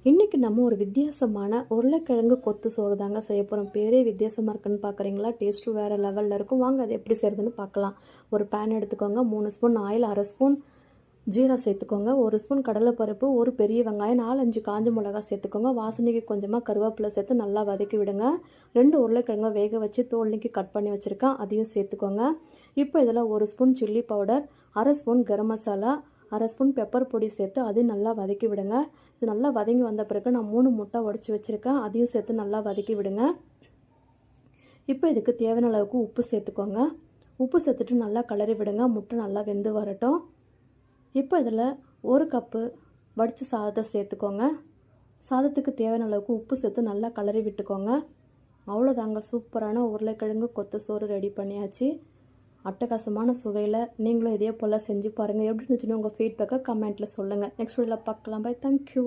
இன்றைக்கி நம்ம ஒரு வித்தியாசமான உருளைக்கிழங்கு கொத்து சோறு தாங்க செய்ய போகிறோம். பேரே வித்தியாசமாக இருக்குன்னு பார்க்குறீங்களா? டேஸ்ட்டும் வேறு லெவலில் இருக்கும். வாங்க அது எப்படி செய்கிறதுன்னு பார்க்கலாம். ஒரு பேன் எடுத்துக்கோங்க. 3 ஸ்பூன் ஆயில், 1/2 ஸ்பூன் ஜீரா சேர்த்துக்கோங்க. 1 ஸ்பூன் கடலைப்பருப்பு, ஒரு பெரிய வெங்காயம், 4-5 காஞ்ச மிளகா சேர்த்துக்கோங்க. வாசனைக்கு கொஞ்சமாக கருவேப்பிலை சேர்த்து நல்லா வதக்கி விடுங்க. 2 உருளைக்கிழங்கை வேக வச்சு தோல் நீக்கி கட் பண்ணி வச்சுருக்கேன், அதையும் சேர்த்துக்கோங்க. இப்போ இதில் 1 spoon chilli powder, 1/2 spoon garam masala, 1/2 spoon pepper பொடி சேர்த்து அதையும் நல்லா வதக்கி விடுங்க. இது நல்லா வதங்கி வந்த பிறகு நான் 3 முட்டை உடச்சி வச்சுருக்கேன், அதையும் சேர்த்து நல்லா வதக்கி விடுங்க. இப்போ இதுக்கு தேவையான அளவுக்கு உப்பு சேர்த்துக்கோங்க. உப்பு சேர்த்துட்டு நல்லா கிளறி விடுங்க. முட்டை நல்லா வெந்து வரட்டும். இப்போ இதில் 1 கப்பு வடித்த சாதத்தை சேர்த்துக்கோங்க. சாதத்துக்கு தேவையான அளவுக்கு உப்பு சேர்த்து நல்லா கிளறி விட்டுக்கோங்க. அவ்வளோதாங்க, சூப்பரான உருளைக்கிழங்கு கொத்து சோறு ரெடி பண்ணியாச்சு. அட்டகாசமான சுவையில் நீங்களும் இதே போல் செஞ்சு பாருங்கள். எப்படி இருந்துச்சுன்னு உங்கள் ஃபீட்பேக்கை கமெண்ட்டில் சொல்லுங்கள். நெக்ஸ்ட் வீடியோவில் பார்க்கலாம். Bye, thank you.